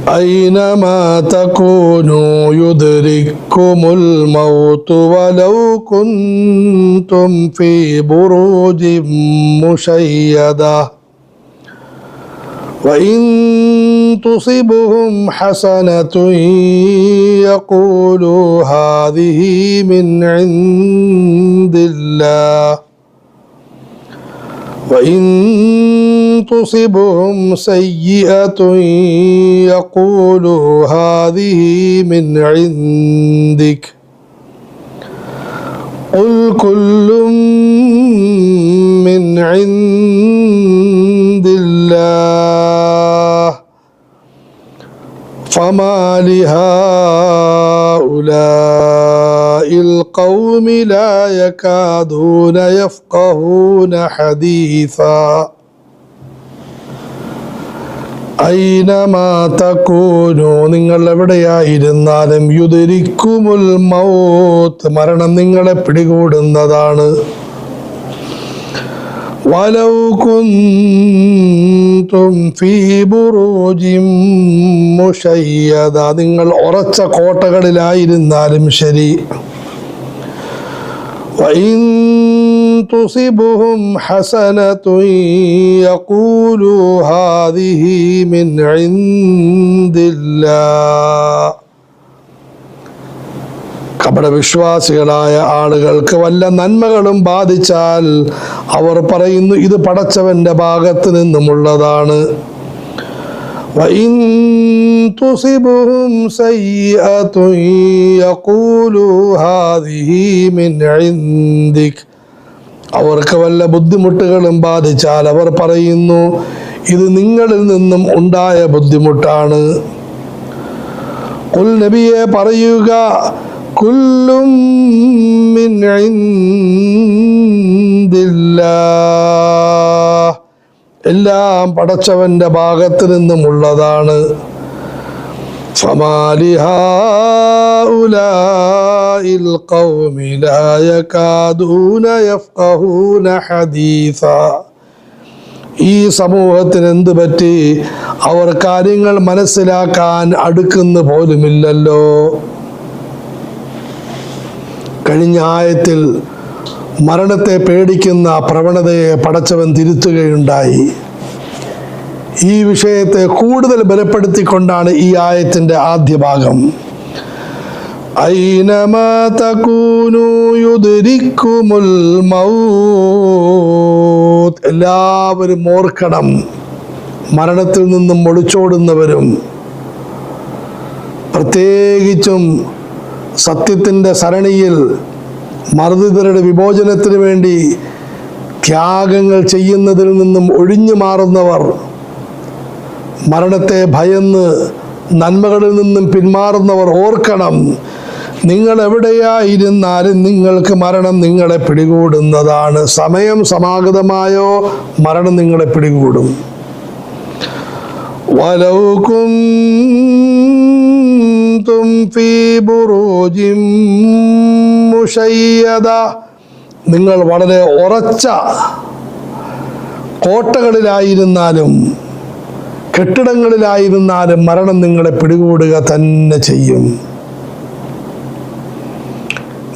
أينما تكونوا يدرككم الموت ولو كنتم في بروج مشيدة وإن تصبهم حسنة يقولوا هذه من عند الله وإن تصبهم سيئة يقولوا هذه من عندك قل كل من عند الله فما لهؤلاء القوم لا يكادون يفقهون حديثا أينما تكونوا നിങ്ങൾ എവിടെയായിരുന്നാലും യുദരിക്കുമുൽ മൗത്ത് മരണം നിങ്ങളെ പിടികൂടുന്നതാണ് വലൗ കുന്തും ഫീ ബുറൂജിൻ മുശയ്യദ നിങ്ങൾ ഉറച്ച കോട്ടകളിലായിരുന്നാലും ശരി വഇൻ തുസിബുഹും ഹസനത്തുൻ യഖൂലു ഹാദിഹി മിൻ ഇൻദില്ലാഹ് കപടവിശ്വാസികളായ ആളുകൾക്ക് വല്ല നന്മകളും ബാധിച്ചാൽ അവർ പറയുന്നു ഇത് പടച്ചവന്റെ ഭാഗത്ത് നിന്നുമുള്ളതാണ് വഇൻ തുസിബുഹും സയ്യിഅത്തുൻ യഖൂലു ഹാദിഹി മിൻ ഇൻദിക് അവർക്ക് വല്ല ബുദ്ധിമുട്ടുകളും ബാധിച്ചാൽ അവർ പറയുന്നു ഇത് നിങ്ങളിൽ നിന്നും ഉണ്ടായ ബുദ്ധിമുട്ടാണ് ഖുൽ നബിയെ പറയുക കുല്ലും മിൻ ഇൻദില്ലാഹ് എല്ലാം പടച്ചവന്റെ ഭാഗത്ത് നിന്നുമുള്ളതാണ് ഫമാ ലിഹാഉലാഇൽ ഖൗമി ലാ യകാദൂന യഫ്ഖഹൂന ഹദീസാ ഈ സമൂഹത്തിന് എന്ത് പറ്റി അവർ കാര്യങ്ങൾ മനസ്സിലാക്കാൻ അടുക്കുന്ന പോലുമില്ലല്ലോ കഴിഞ്ഞ ആയത്തിൽ മരണത്തെ പേടിക്കുന്ന പ്രവണതയെ പടച്ചവൻ തിരുത്തുകയുണ്ടായി ഈ വിഷയത്തെ കൂടുതൽ ബലപ്പെടുത്തിക്കൊണ്ടാണ് ഈ ആയത്തിൻ്റെ ആദ്യ ഭാഗം ഐനമാ തകൂനു യുദ്രിക്കുമുൽ മൗത്ത് എല്ലാവരും ഓർക്കണം മരണത്തിൽ നിന്നും ഒളിച്ചോടുന്നവരും പ്രത്യേകിച്ചും സത്യത്തിൻ്റെ സരണിയിൽ മർദ്ദിതരുടെ വിമോചനത്തിന് വേണ്ടി ത്യാഗങ്ങൾ ചെയ്യുന്നതിൽ നിന്നും ഒഴിഞ്ഞു മാറുന്നവർ മരണത്തെ ഭയന്ന് നന്മകളിൽ നിന്നും പിന്മാറുന്നവർ ഓർക്കണം നിങ്ങൾ എവിടെയായിരുന്നാലും നിങ്ങൾക്ക് മരണം നിങ്ങളെ പിടികൂടുന്നതാണ് സമയം സമാഗതമായോ മരണം നിങ്ങളെ പിടികൂടും വലൗ കുന്തും ഫീ ബുറൂജിൻ മുശയ്യദ നിങ്ങൾ വളരെ ഉറച്ച കോട്ടകളിലായിരുന്നാലും കെട്ടിടങ്ങളിലായിരുന്നാലും മരണം നിങ്ങളെ പിടികൂടുക തന്നെ ചെയ്യും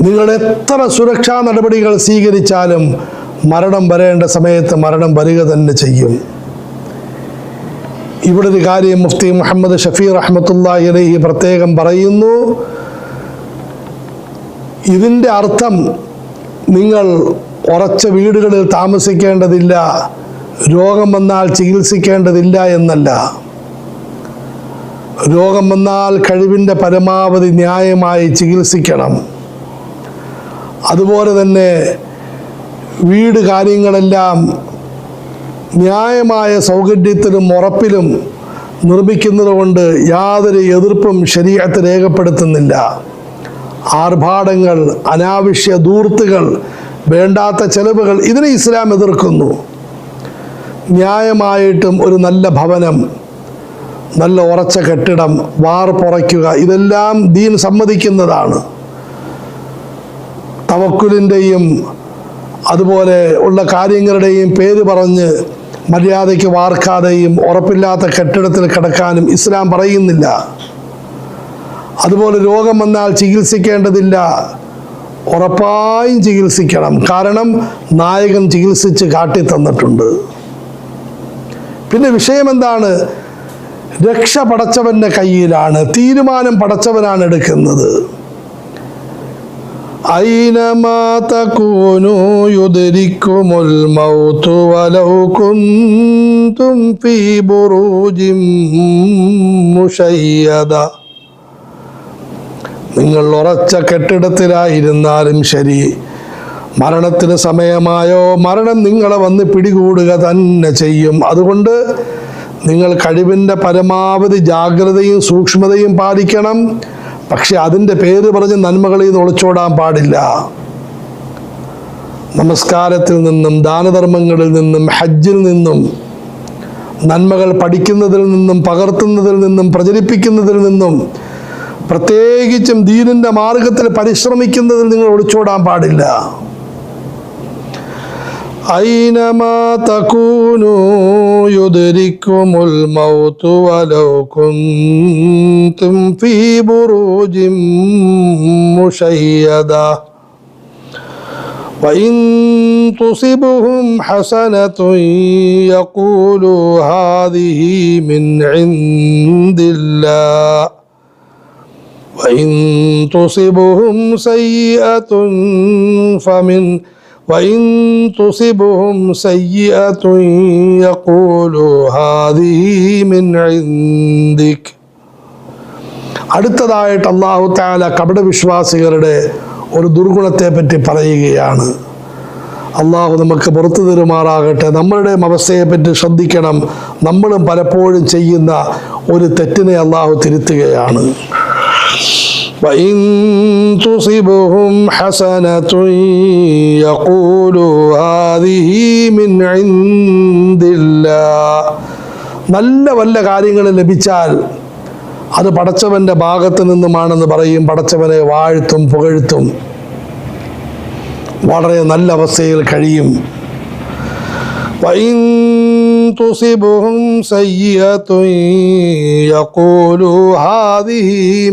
നിങ്ങൾ എത്ര സുരക്ഷാ നടപടികൾ സ്വീകരിച്ചാലും മരണം വരേണ്ട സമയത്ത് മരണം വരിക തന്നെ ചെയ്യും ഇവിടെ ഒരു കാര്യം മുഫ്തി മുഹമ്മദ് ഷഫീ റഹ്മത്തുള്ളാഹി അലൈഹി പ്രത്യേകം പറയുന്നു ഇതിൻ്റെ അർത്ഥം നിങ്ങൾ ഉറച്ച വീടുകളിൽ താമസിക്കേണ്ടതില്ല രോഗം വന്നാൽ ചികിത്സിക്കേണ്ടതില്ല എന്നല്ല രോഗം വന്നാൽ കഴിവിൻ്റെ പരമാവധി ന്യായമായി ചികിത്സിക്കണം അതുപോലെ തന്നെ വീട് കാര്യങ്ങളെല്ലാം ന്യായമായ സൗകര്യത്തിലും ഉറപ്പിലും നിർമ്മിക്കുന്നത് കൊണ്ട് യാതൊരു എതിർപ്പും ശരീഅത്ത് രേഖപ്പെടുത്തുന്നില്ല ആർഭാടങ്ങൾ അനാവശ്യ ധൂർത്തുകൾ വേണ്ടാത്ത ചെലവുകൾ ഇതിനെ ഇസ്ലാം എതിർക്കുന്നു ന്യായമായിട്ടും ഒരു നല്ല ഭവനം നല്ല ഉറച്ച കെട്ടിടം വാർപ്പുറയ്ക്കുക ഇതെല്ലാം ദീൻ സമ്മതിക്കുന്നതാണ് തവക്കുലിൻ്റെയും അതുപോലെ ഉള്ള കാര്യങ്ങളുടെയും പേര് പറഞ്ഞ് മര്യാദയ്ക്ക് വാർക്കാതെയും ഉറപ്പില്ലാത്ത കെട്ടിടത്തിൽ കിടക്കാനും ഇസ്ലാം പറയുന്നില്ല. അതുപോലെ രോഗം വന്നാൽ ചികിത്സിക്കേണ്ടതില്ല, ഉറപ്പായും ചികിത്സിക്കണം. കാരണം നായകൻ ചികിത്സിച്ച് കാട്ടിത്തന്നിട്ടുണ്ട്. പിന്നെ വിഷയം എന്താണ്? രക്ഷ പടച്ചവൻ്റെ കയ്യിലാണ്, തീരുമാനം പടച്ചവനാണ് എടുക്കുന്നത്. ഐനമാ തകൂനു യുദ്രിക്കുമുൽ മൗതു വലൗ കുൻതും ഫീ ബുറൂജിൻ മുശയ്യദ. നിങ്ങൾ ഉറച്ച കെട്ടിടത്തിലായിരുന്നാലും ശരി, മരണത്തിന് സമയമായോ മരണം നിങ്ങളെ വന്ന് പിടികൂടുക തന്നെ ചെയ്യും. അതുകൊണ്ട് നിങ്ങൾ കഴിവിൻ്റെ പരമാവധി ജാഗ്രതയും സൂക്ഷ്മതയും പാലിക്കണം. പക്ഷെ അതിൻ്റെ പേര് പറഞ്ഞ് നന്മകളിൽ നിന്ന് ഒളിച്ചോടാൻ പാടില്ല. നമസ്കാരത്തിൽ നിന്നും ദാനധർമ്മങ്ങളിൽ നിന്നും ഹജ്ജിൽ നിന്നും നന്മകൾ പഠിക്കുന്നതിൽ നിന്നും പകർത്തുന്നതിൽ നിന്നും പ്രചരിപ്പിക്കുന്നതിൽ നിന്നും പ്രത്യേകിച്ചും ദീനിൻ്റെ മാർഗത്തിൽ പരിശ്രമിക്കുന്നതിൽ നിങ്ങൾ ഒളിച്ചോടാൻ പാടില്ല. ഐനമാ തകൂനു യുദ്രിക്കുമുൽ മൗതു വലൗ കുൻതും ഫീ ബുറൂജിൻ മുശയ്യദ വഇൻ തുസിബുഹും ഹസനതുൻ യഖൂലു ഹാദിഹി മിൻ ഇൻദില്ലാഹ് വഇൻ തുസിബുഹും സയ്യിഅത്തുൻ യഖൂലു ഹാദിഹി മിൻ ഇൻദിക്. അടുത്തതായിട്ട് അല്ലാഹു തആല കപടവിശ്വാസികളുടെ ഒരു ദുർഗുണത്തെ പറ്റി പറയുകയാണ്. അള്ളാഹു നമുക്ക് പുറത്തു തരുമാറാകട്ടെ. നമ്മളുടെയും അവസ്ഥയെപ്പറ്റി ശ്രദ്ധിക്കണം. നമ്മളും പലപ്പോഴും ചെയ്യുന്ന ഒരു തെറ്റിനെ അള്ളാഹു തിരുത്തുകയാണ്. وَإِن تُصِبْهُمْ حَسَنَةٌ يَقُولُوا هَذِهِ مِنْ عِنْدِ اللَّهِ. നല്ല വല്ല കാര്യങ്ങൾ ലഭിച്ചാൽ അത് പടച്ചവൻ്റെ ഭാഗത്ത് നിന്നുമാണെന്ന് പറയും. പടച്ചവനെ വാഴ്ത്തും പുകഴ്ത്തും, വളരെ നല്ല അവസ്ഥയിൽ കഴിയും. وَإِن تُصِبْهُمْ سَيِّئَةٌ يَقُولُوا هَذِهِ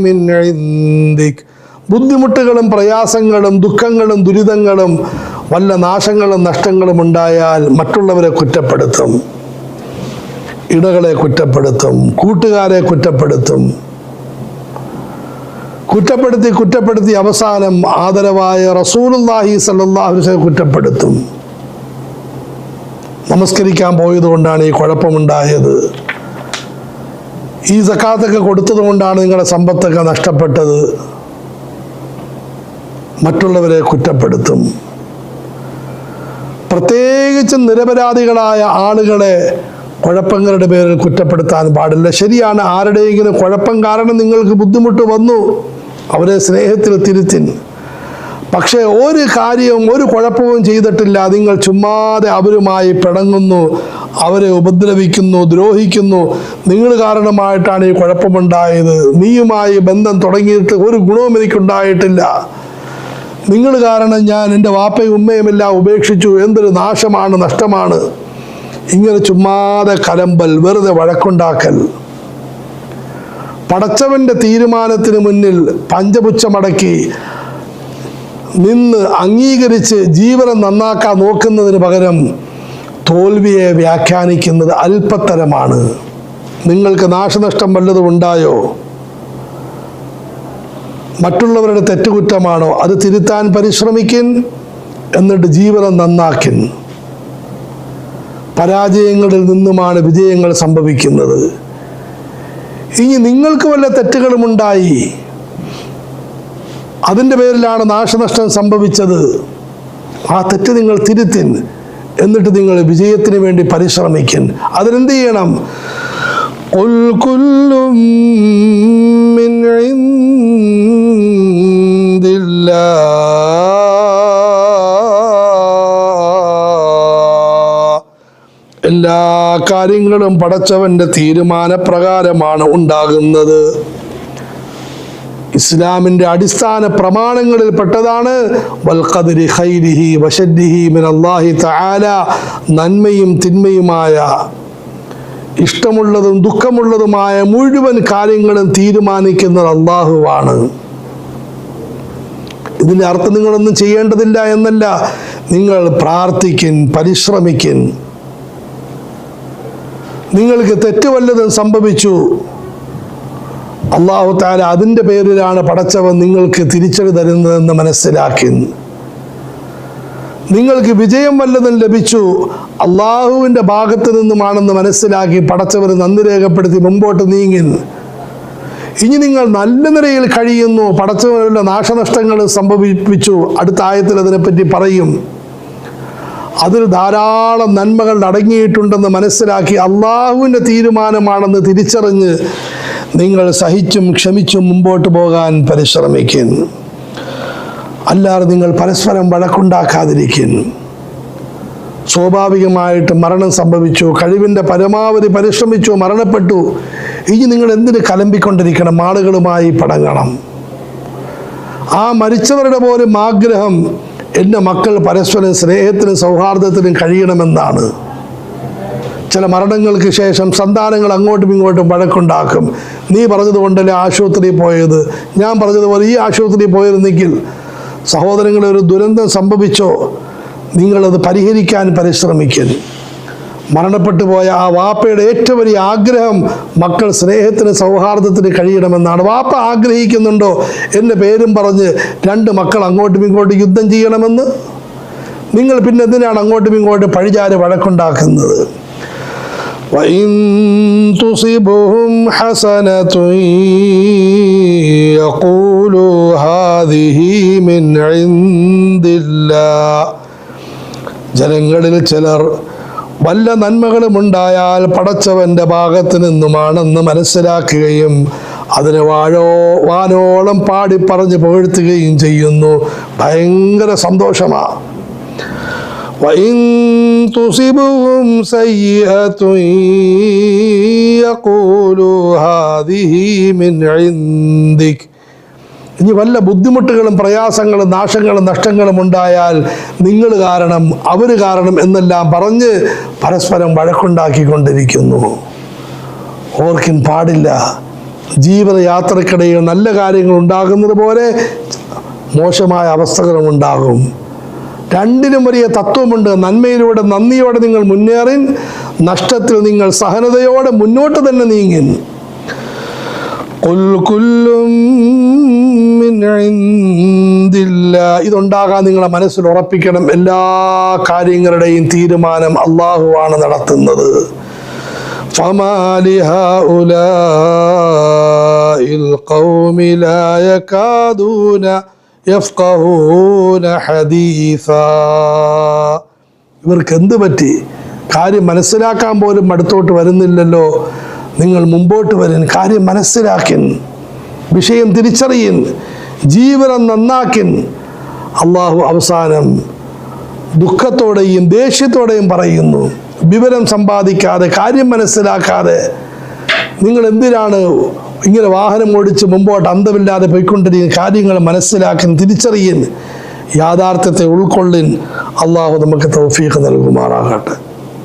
مِنْ عِنْدِكَ. ബുദ്ധിമുട്ടുകളും പ്രയാസങ്ങളും ദുഃഖങ്ങളും ദുരിതങ്ങളും വല്ല നാശങ്ങളും നഷ്ടങ്ങളും ഉണ്ടായാൽ മറ്റുള്ളവരെ കുറ്റപ്പെടുത്തും, ഇടകളെ കുറ്റപ്പെടുത്തും, കൂട്ടുകാരെ കുറ്റപ്പെടുത്തും. കുറ്റപ്പെടുത്തി അവസാനം ആദരവായ റസൂലുള്ളാഹി സ്വല്ലല്ലാഹു അലൈഹി വസല്ലം കുറ്റപ്പെടുത്തും. നമസ്കരിക്കാൻ പോയതുകൊണ്ടാണ് ഈ കുഴപ്പമുണ്ടായത്, ഈ സക്കാത്തൊക്കെ കൊടുത്തത് കൊണ്ടാണ് നിങ്ങളുടെ സമ്പത്തൊക്കെ നഷ്ടപ്പെട്ടത്. മറ്റുള്ളവരെ കുറ്റപ്പെടുത്തും. പ്രത്യേകിച്ചും നിരപരാധികളായ ആളുകളെ കുഴപ്പങ്ങളുടെ പേരിൽ കുറ്റപ്പെടുത്താൻ പാടില്ല. ശരിയാണ്, ആരുടെയെങ്കിലും കുഴപ്പം കാരണം നിങ്ങൾക്ക് ബുദ്ധിമുട്ട് വന്നു, അവരെ സ്നേഹത്തിൽ തിരുത്തിൻ. പക്ഷേ ഒരു കാര്യവും ഒരു കുഴപ്പവും ചെയ്തിട്ടില്ല, നിങ്ങൾ ചുമ്മാതെ അവരുമായി പിണങ്ങുന്നു, അവരെ ഉപദ്രവിക്കുന്നു, ദ്രോഹിക്കുന്നു. നിങ്ങൾ കാരണമായിട്ടാണ് ഈ കുഴപ്പമുണ്ടായത്, നീയുമായി ബന്ധം തുടങ്ങിയിട്ട് ഒരു ഗുണവും എനിക്കുണ്ടായിട്ടില്ല, നിങ്ങൾ കാരണം ഞാൻ എൻ്റെ വാപ്പയും ഉമ്മയും എല്ലാം ഉപേക്ഷിച്ചു, എന്തൊരു നാശമാണ്, നഷ്ടമാണ്. ഇങ്ങനെ ചുമ്മാതെ കലമ്പൽ, വെറുതെ വഴക്കുണ്ടാക്കൽ. പടച്ചവൻ്റെ തീരുമാനത്തിന് മുന്നിൽ പഞ്ചപുച്ഛമടക്കി നിന്ന് അംഗീകരിച്ച് ജീവനം നന്നാക്കാൻ നോക്കുന്നതിന് പകരം തോൽവിയെ വ്യാഖ്യാനിക്കുന്നത് അല്പത്തരമാണ്. നിങ്ങൾക്ക് നാശനഷ്ടം വല്ലതും ഉണ്ടായോ? മറ്റുള്ളവരുടെ തെറ്റുകുറ്റമാണോ? അത് തിരുത്താൻ പരിശ്രമിക്കിൻ, എന്നിട്ട് ജീവനം നന്നാക്കിൻ. പരാജയങ്ങളിൽ നിന്നുമാണ് വിജയങ്ങൾ സംഭവിക്കുന്നത്. ഇനി നിങ്ങൾക്ക് വല്ല തെറ്റുകളുമുണ്ടായി, അതിൻ്റെ പേരിലാണ് നാശനഷ്ടം സംഭവിച്ചത്, ആ തെറ്റ് നിങ്ങൾ തിരുത്തിൻ, എന്നിട്ട് നിങ്ങൾ വിജയത്തിന് വേണ്ടി പരിശ്രമിക്കിൻ. അതിനെന്ത് ചെയ്യണം? ഖുൽ കുല്ലും മിൻ ഇൻദില്ലാഹ്. എല്ലാ കാര്യങ്ങളും പടച്ചവൻ്റെ തീരുമാനപ്രകാരമാണ് ഉണ്ടാകുന്നത്. ഇസ്ലാമിൻ്റെ അടിസ്ഥാന പ്രമാണങ്ങളിൽ പെട്ടതാണ് വൽ ഖദ്രി ഖൈരിഹി വശദ്ദിഹി മിനല്ലാഹി തആല. നന്മയും തിന്മയുമായ, ഇഷ്ടമുള്ളതും ദുഃഖമുള്ളതുമായ മുഴുവൻ കാര്യങ്ങളും തീരുമാനിക്കുന്നത് അള്ളാഹുവാണ്. ഇതിൻ്റെ അർത്ഥം നിങ്ങളൊന്നും ചെയ്യേണ്ടതില്ല എന്നല്ല. നിങ്ങൾ പ്രാർത്ഥിക്കിൻ, പരിശ്രമിക്കിൻ. നിങ്ങൾക്ക് തെറ്റ് വല്ലതും സംഭവിച്ചു, അള്ളാഹു തആല അതിൻ്റെ പേരിലാണ് പടച്ചവൻ നിങ്ങൾക്ക് തിരിച്ചടി തരുന്നതെന്ന് മനസ്സിലാക്കി. നിങ്ങൾക്ക് വിജയം വല്ലതും ലഭിച്ചു, അള്ളാഹുവിൻ്റെ ഭാഗത്ത് നിന്നുമാണെന്ന് മനസ്സിലാക്കി പടച്ചവന് നന്ദി രേഖപ്പെടുത്തി മുമ്പോട്ട് നീങ്ങി. ഇനി നിങ്ങൾ നല്ല നിലയിൽ കഴിയുന്നു, പടച്ചവനുള്ള നാശനഷ്ടങ്ങൾ സംഭവിപ്പിച്ചു, അടുത്ത ആയത്തിൽ അതിനെപ്പറ്റി പറയും. അതിൽ ധാരാളം നന്മകൾ അടങ്ങിയിട്ടുണ്ടെന്ന് മനസ്സിലാക്കി അള്ളാഹുവിൻ്റെ തീരുമാനമാണെന്ന് തിരിച്ചറിഞ്ഞ് നിങ്ങൾ സഹിച്ചും ക്ഷമിച്ചും മുമ്പോട്ട് പോകാൻ പരിശ്രമിക്കുന്നു. അല്ലാതെ നിങ്ങൾ പരസ്പരം വഴക്കുണ്ടാക്കാതിരിക്കുന്നു. സ്വാഭാവികമായിട്ട് മരണം സംഭവിച്ചു, കഴിവിൻ്റെ പരമാവധി പരിശ്രമിച്ചു, മരണപ്പെട്ടു. ഇനി നിങ്ങൾ എന്തിന് കലമ്പിക്കൊണ്ടിരിക്കണം? ആളുകളുമായി പടങ്ങണം. ആ മരിച്ചവരുടെ പോലും ആഗ്രഹം എൻ്റെ മക്കൾ പരസ്പരം സ്നേഹത്തിനും സൗഹാർദ്ദത്തിനും കഴിയണമെന്നാണ്. ചില മരണങ്ങൾക്ക് ശേഷം സന്താനങ്ങൾ അങ്ങോട്ടും ഇങ്ങോട്ടും വഴക്കുണ്ടാക്കും. നീ പറഞ്ഞതുകൊണ്ടല്ലേ ആശുപത്രിയിൽ പോയത്, ഞാൻ പറഞ്ഞതുപോലെ ഈ ആശുപത്രിയിൽ പോയിരുന്നെങ്കിൽ. സഹോദരങ്ങളെ, ഒരു ദുരന്തം സംഭവിച്ചോ, നിങ്ങളത് പരിഹരിക്കാൻ പരിശ്രമിക്കുന്നു. മരണപ്പെട്ടു പോയ ആ വാപ്പയുടെ ഏറ്റവും വലിയ ആഗ്രഹം മക്കൾ സ്നേഹത്തിന് സൗഹാർദ്ദത്തിന് കഴിയണമെന്നാണ്. വാപ്പ ആഗ്രഹിക്കുന്നുണ്ടോ എൻ്റെ പേരും പറഞ്ഞ് രണ്ട് മക്കൾ അങ്ങോട്ടും ഇങ്ങോട്ടും യുദ്ധം ചെയ്യണമെന്ന്? നിങ്ങൾ പിന്നെ എന്തിനാണ് അങ്ങോട്ടും ഇങ്ങോട്ടും പഴിചാരി വഴക്കുണ്ടാക്കുന്നത്? وَإِن تُصِبْهُمْ حَسَنَةٌ يَقُولُوا هَذِهِ مِنْ عِنْدِ اللَّهِ. ജനങ്ങളിൽ ചിലർ വല്ല നന്മകളുമുണ്ടായാൽ പടച്ചവൻ്റെ ഭാഗത്ത് നിന്നുമാണെന്ന് മനസ്സിലാക്കുകയും അതിനെ വാനോളം പാടി പറഞ്ഞ് പുകഴ്ത്തുകയും ചെയ്യുന്നു. ഭയങ്കര സന്തോഷമാണ്. وَإِن تُصِبْهُمْ سَيِّئَةٌ يَقُولُوا هَذِهِ مِنْ عِنْدِكَ. ഇനി വല്ല ബുദ്ധിമുട്ടുകളും പ്രയാസങ്ങളും നാശങ്ങളും നഷ്ടങ്ങളും ഉണ്ടായാൽ നിങ്ങൾ കാരണം, അവർ കാരണം എന്നെല്ലാം പറഞ്ഞ് പരസ്പരം വഴക്കുണ്ടാക്കിക്കൊണ്ടിരിക്കുന്നു. ഓർക്കിൻ പാടില്ല. ജീവിതയാത്രക്കിടയിൽ നല്ല കാര്യങ്ങൾ ഉണ്ടാകുന്നത് പോലെ മോശമായ അവസ്ഥകളും ഉണ്ടാകും. രണ്ടിനും വലിയ തത്വമുണ്ട്. നന്മയിലൂടെ നന്ദിയോടെ നിങ്ങൾ മുന്നേറി, നഷ്ടത്തിൽ നിങ്ങൾ സഹനതയോടെ മുന്നോട്ട് തന്നെ നീങ്ങി. ഇതുണ്ടാകാൻ നിങ്ങളെ മനസ്സിൽ ഉറപ്പിക്കണം. എല്ലാ കാര്യങ്ങളുടെയും തീരുമാനം അള്ളാഹുവാണ് നടത്തുന്നത്. فما لهؤلاء القوم لا يكادون يفقهون حديثا. ഇവർക്ക് എന്ത് പറ്റി? കാര്യം മനസ്സിലാക്കാൻ പോലും അടുത്തോട്ട് വരുന്നില്ലല്ലോ. നിങ്ങൾ മുമ്പോട്ട് വരും, കാര്യം മനസ്സിലാക്കിൻ, വിഷയം തിരിച്ചറിയിൻ, ജീവനം നന്നാക്കിൻ. അള്ളാഹു അവസാനം ദുഃഖത്തോടെയും ദേഷ്യത്തോടെയും പറയുന്നു, വിവരം സമ്പാദിക്കാതെ കാര്യം മനസ്സിലാക്കാതെ നിങ്ങൾ എന്തിനാണ് ഇങ്ങനെ വാഹനം ഓടിച്ച് മുമ്പോട്ട് അന്തമില്ലാതെ പോയിക്കൊണ്ടിരിക്കുന്ന? കാര്യങ്ങൾ മനസ്സിലാക്കാൻ, തിരിച്ചറിയിൻ, യാഥാർത്ഥ്യത്തെ ഉൾക്കൊള്ളിൻ. അള്ളാഹു നമുക്ക് തൗഫീഖ് നൽകുമാറാകട്ടെ.